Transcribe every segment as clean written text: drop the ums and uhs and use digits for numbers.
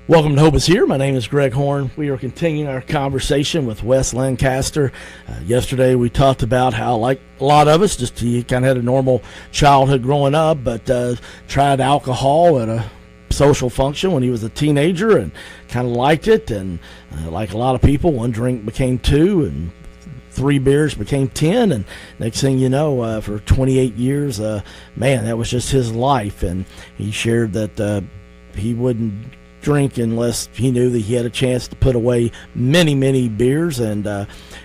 Welcome to Hope is Here. My name is Greg Horn. We are continuing our conversation with Wes Lancaster. Yesterday we talked about how, like a lot of us, just he kind of had a normal childhood growing up, but tried alcohol at a social function when he was a teenager and kind of liked it. And like a lot of people, one drink became two and 3 beers became 10, and next thing you know, for 28 years, man, that was just his life. And he shared that he wouldn't drink unless he knew that he had a chance to put away many, many beers. And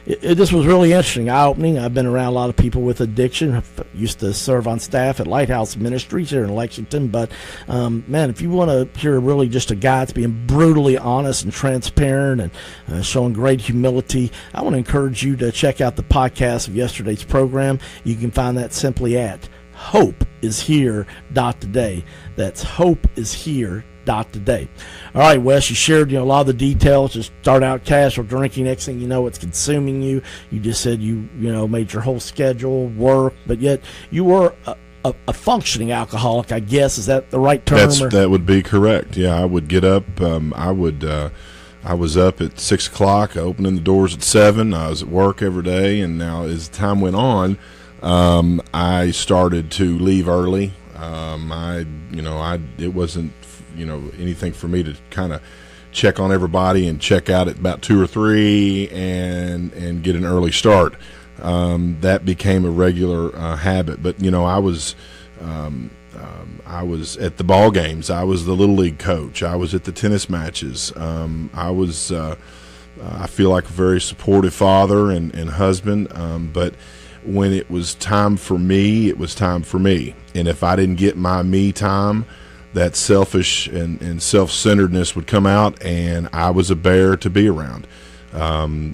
this was really interesting, eye-opening. I've been around a lot of people with addiction. I used to serve on staff at Lighthouse Ministries here in Lexington. But, man, if you want to hear really just a guy that's being brutally honest and transparent and showing great humility, I want to encourage you to check out the podcast of yesterday's program. You can find that simply at hopeishere.today. That's hopeishere.today. All right, Wes, you shared a lot of the details. Just start out casual drinking. Next thing you know, it's consuming you. You just said you made your whole schedule work, but yet you were a functioning alcoholic, I guess. Is that the right term? That would be correct. Yeah, I would get up. I was up at 6 o'clock, opening the doors at 7. I was at work every day, and now as time went on, I started to leave early. It wasn't anything for me to kind of check on everybody and check out at about 2 or 3 and get an early start. That became a regular habit. But I was at the ball games. I was the little league coach. I was at the tennis matches. I feel like a very supportive father and husband. But when it was time for me, it was time for me. And if I didn't get my me time, that selfish and self-centeredness would come out, and I was a bear to be around. The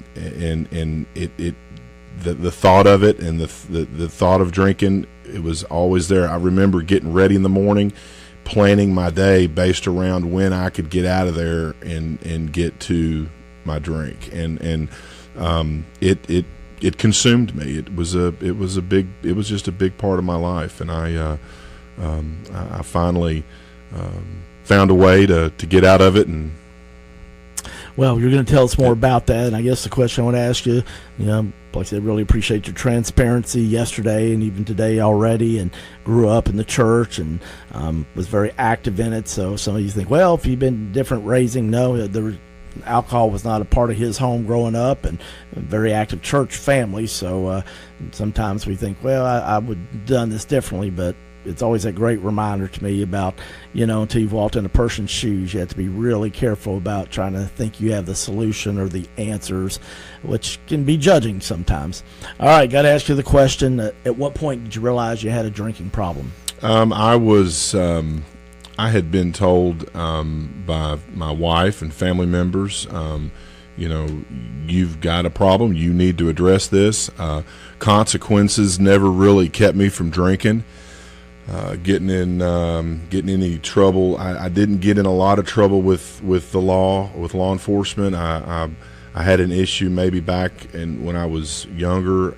thought of it and the thought of drinking, it was always there. I remember getting ready in the morning, planning my day based around when I could get out of there and get to my drink. And it consumed me. It was just a big part of my life, and I finally found a way to get out of it. And well, you're going to tell us more about that, and I guess the question I want to ask you, like I said, really appreciate your transparency yesterday and even today already, and grew up in the church and was very active in it. So some of you think, well, if you've been different raising, no, alcohol was not a part of his home growing up, and a very active church family. So sometimes we think, well, I would have done this differently, but it's always a great reminder to me about, until you've walked in a person's shoes, you have to be really careful about trying to think you have the solution or the answers, which can be judging sometimes. All right, got to ask you the question, at what point did you realize you had a drinking problem? I had been told by my wife and family members, you've got a problem, you need to address this. Consequences never really kept me from drinking. Getting in any trouble. I didn't get in a lot of trouble with law enforcement. I had an issue maybe back when I was younger,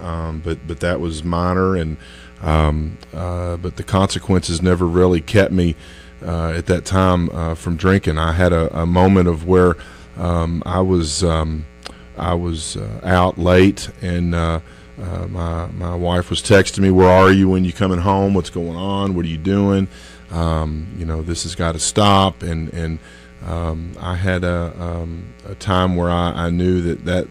but that was minor, and but the consequences never really kept me at that time from drinking. I had a moment of where I was out late, and my wife was texting me, "Where are you? When you coming home? What's going on? What are you doing? This has got to stop." And I had a time where I knew that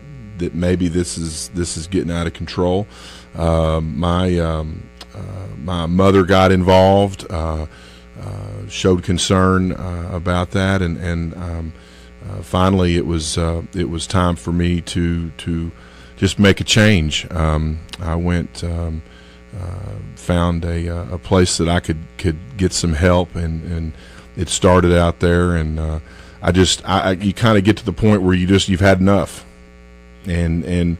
maybe this is getting out of control. My mother got involved, showed concern about that, and finally it was time for me to just make a change. I went, found a place that I could get some help, and it started out there. And you kind of get to the point where you've had enough, and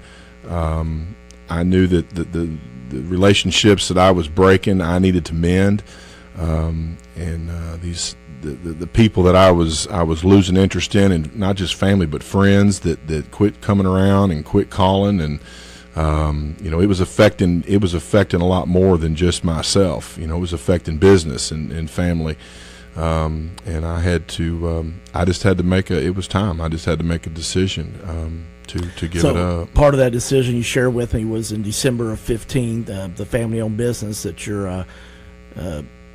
I knew that the relationships that I was breaking, I needed to mend, and the people that I was losing interest in, and not just family but friends that quit coming around and quit calling, and it was affecting a lot more than just myself. It was affecting business and family. and I had to. I just had to make a. It was time. I just had to make a decision to give it up. Part of that decision you shared with me was in December of 15, the family-owned business that you're.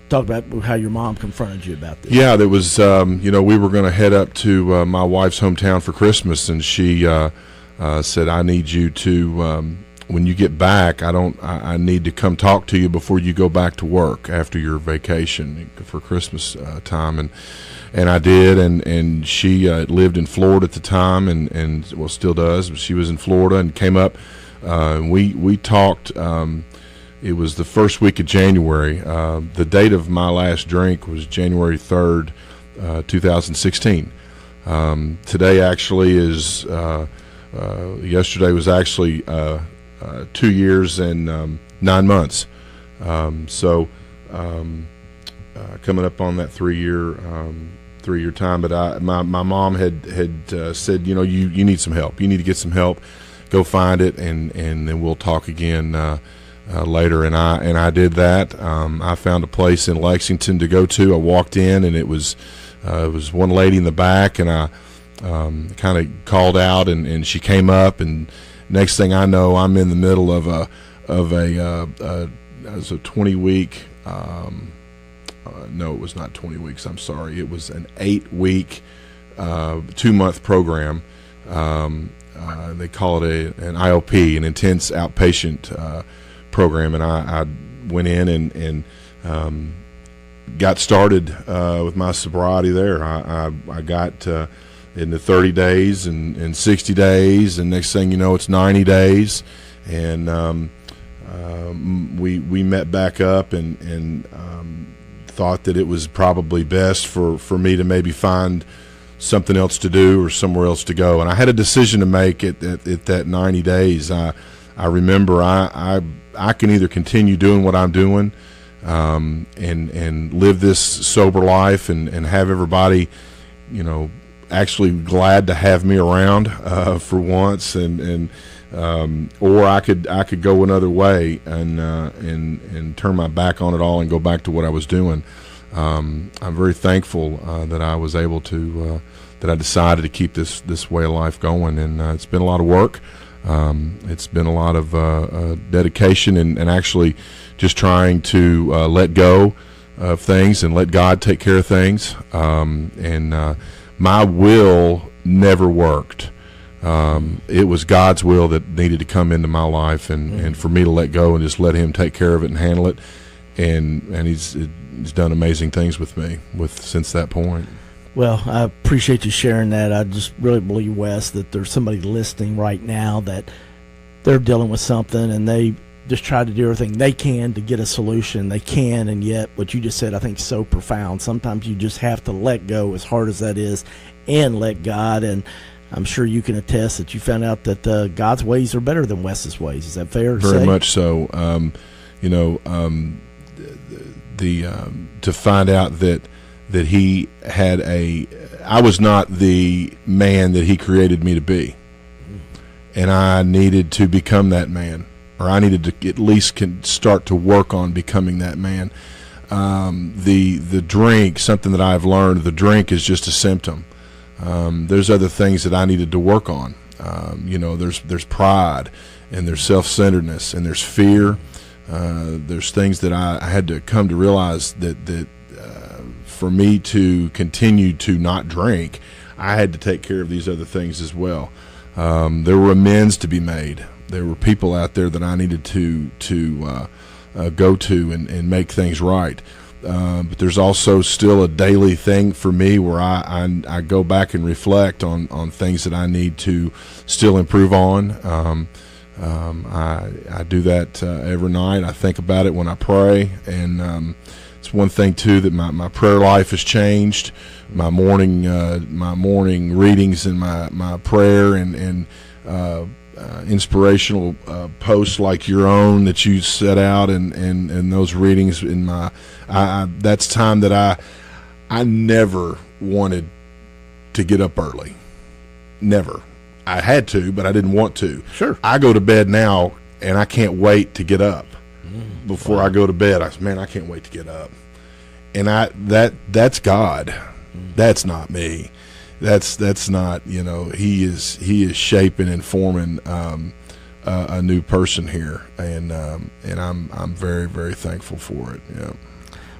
Talk about how your mom confronted you about this. Yeah, there was. We were going to head up to my wife's hometown for Christmas, and she said, "I need you to." When you get back, I need to come talk to you before you go back to work after your vacation for Christmas time, and I did, and she lived in Florida at the time, and well, still does. But she was in Florida and came up. We talked. It was the first week of January. The date of my last drink was January 3rd, 2016. Today actually is. Yesterday was actually. 2 years and 9 months, coming up on that 3 year time. But my mom had said, you need some help. You need to get some help. Go find it, and then we'll talk again later. And I did that. I found a place in Lexington to go to. I walked in, and it was one lady in the back, and I kind of called out, and she came up, and next thing I know, I'm in the middle of a 20-week. No, it was not 20 weeks. I'm sorry. It was an 8-week, 2-month program. They call it an IOP, an intense outpatient program, and I went in and got started with my sobriety there. I got. Into 30 days and 60 days, and next thing you know, it's 90 days, and we met back up and thought that it was probably best for me to maybe find something else to do or somewhere else to go. And I had a decision to make at that 90 days. I remember I can either continue doing what I'm doing and live this sober life and have everybody, actually glad to have me around for once, and or I could go another way and turn my back on it all and go back to what I was doing. I'm very thankful that I was able to that I decided to keep this way of life going, and it's been a lot of work. It's been a lot of dedication and actually just trying to let go of things and let God take care of things. My will never worked. It was God's will that needed to come into my life, and for me to let go and just let Him take care of it and handle it. And He's done amazing things with me since that point. Well, I appreciate you sharing that. I just really believe, Wes, that there's somebody listening right now that they're dealing with something, and they just try to do everything they can to get a solution. They can, and yet what you just said, I think, is so profound. Sometimes you just have to let go, as hard as that is, and let God. And I'm sure you can attest that you found out that God's ways are better than Wes's ways. Is that fair to say? Very much so. To find out that He had I was not the man that He created me to be, and I needed to become that man. Or I needed to at least start to work on becoming that man. The drink, something that I've learned, the drink is just a symptom. There's other things that I needed to work on. There's pride, and there's self-centeredness, and there's fear. There's things that I had to come to realize that for me to continue to not drink, I had to take care of these other things as well. There were amends to be made. There were people out there that I needed to go to and make things right. But there's also still a daily thing for me where I go back and reflect on things that I need to still improve on. I do that every night. I think about it when I pray, and it's one thing too that my prayer life has changed. My morning readings and my prayer and inspirational posts like your own that you set out and those readings in that's time that I never wanted to get up early. Never. I had to, but I didn't want to. Sure. I go to bed now and I can't wait to get up. Before I go to bed, I can't wait to get up. and that's God. That's not me. That's not, he is shaping and forming a new person here, and I'm very, very thankful for it. Yeah.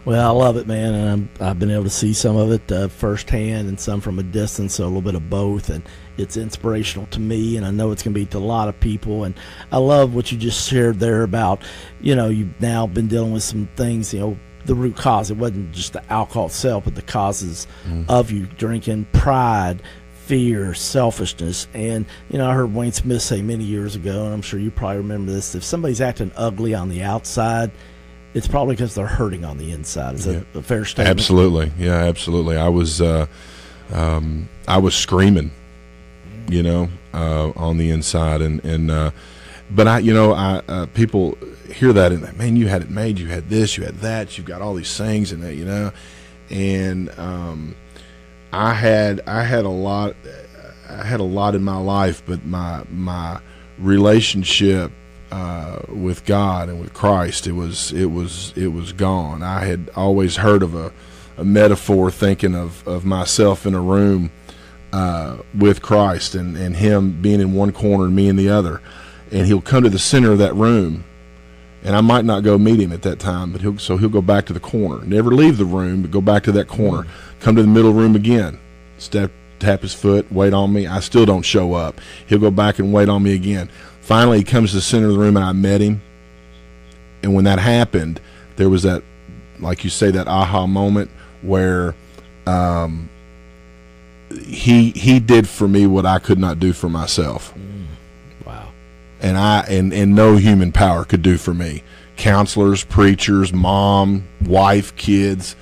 Well, I love it, man, and I've been able to see some of it firsthand and some from a distance, so a little bit of both, and it's inspirational to me, and I know it's going to be to a lot of people. And I love what you just shared there about, you've now been dealing with some things, the root cause. It wasn't just the alcohol itself, but the causes of you drinking, pride, fear, selfishness. And, I heard Wayne Smith say many years ago, and I'm sure you probably remember this, if somebody's acting ugly on the outside, it's probably because they're hurting on the inside. Is that a fair statement? Absolutely. Yeah, absolutely. I was screaming, on the inside, but people hear that and man, you had it made, you had this, you had that, you've got all these things and that, and I had a lot in my life, but my relationship with God and with Christ, it was gone. I had always heard of a metaphor, thinking of myself in a room with Christ, and him being in one corner and me in the other, and he'll come to the center of that room, and I might not go meet him at that time, but he'll go back to the corner, never leave the room, but go back to that corner, come to the middle room again, tap his foot, wait on me. I still don't show up. He'll go back and wait on me again. Finally, he comes to the center of the room, and I met him. And when that happened, there was that, like you say, that aha moment where he did for me what I could not do for myself. Wow. And no human power could do for me. Counselors, preachers, mom, wife, kids,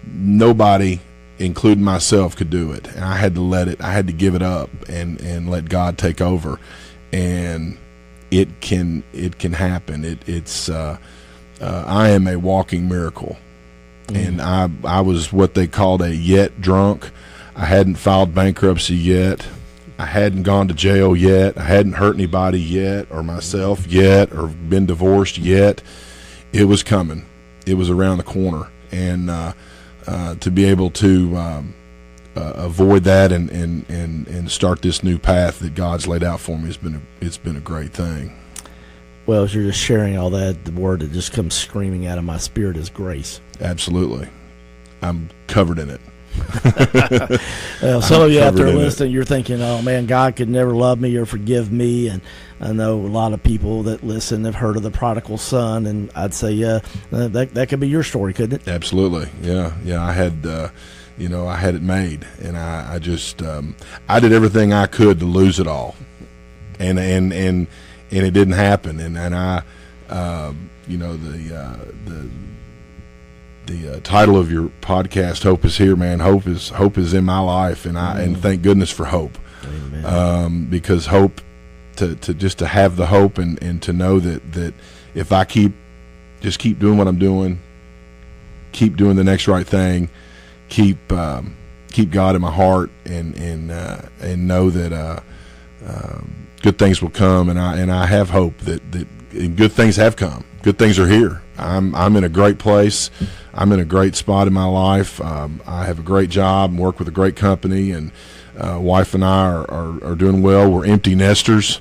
nobody, including myself, could do it. And I had to give it up and let God take over. And it can happen. I am a walking miracle. And I was what they called a yet drunk. I hadn't filed bankruptcy yet. I hadn't gone to jail yet. I hadn't hurt anybody yet, or myself yet, or been divorced yet. It was coming. It was around the corner. And to be able to avoid that and start this new path that God's laid out for me, it's been a great thing. Well, as you're just sharing all that, the word that just comes screaming out of my spirit is grace. Absolutely. I'm covered in it. Well, some of you out there listening, you're thinking, oh man, God could never love me or forgive me. And I know a lot of people that listen have heard of the prodigal son, and I'd say that could be your story, couldn't it? Absolutely. Yeah. I had I had it made, and I just I did everything I could to lose it all, and it didn't happen. And I the title of your podcast, Hope is Here, man. Hope is in my life, and thank goodness for hope. Amen. Because hope, to have the hope and to know that if I keep doing what I'm doing, keep doing the next right thing, keep God in my heart, and know that good things will come, and I have hope that good things have come. Good things are here. I'm in a great place. I'm in a great spot in my life. I have a great job and work with a great company, and wife and I are doing well. We're empty nesters,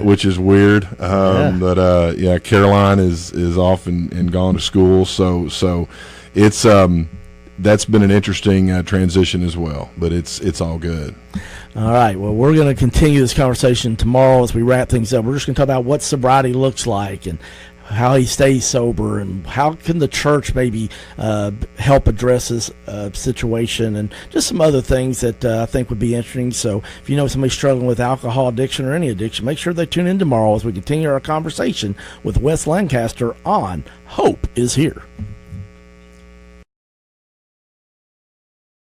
which is weird. But Caroline is off and gone to school, so it's that's been an interesting transition as well. But it's all good. All right. Well, we're going to continue this conversation tomorrow as we wrap things up. We're just going to talk about what sobriety looks like and how he stays sober, and how can the church maybe help address this situation, and just some other things that I think would be interesting. So if you know somebody struggling with alcohol addiction or any addiction, make sure they tune in tomorrow as we continue our conversation with Wes Lancaster on Hope is Here.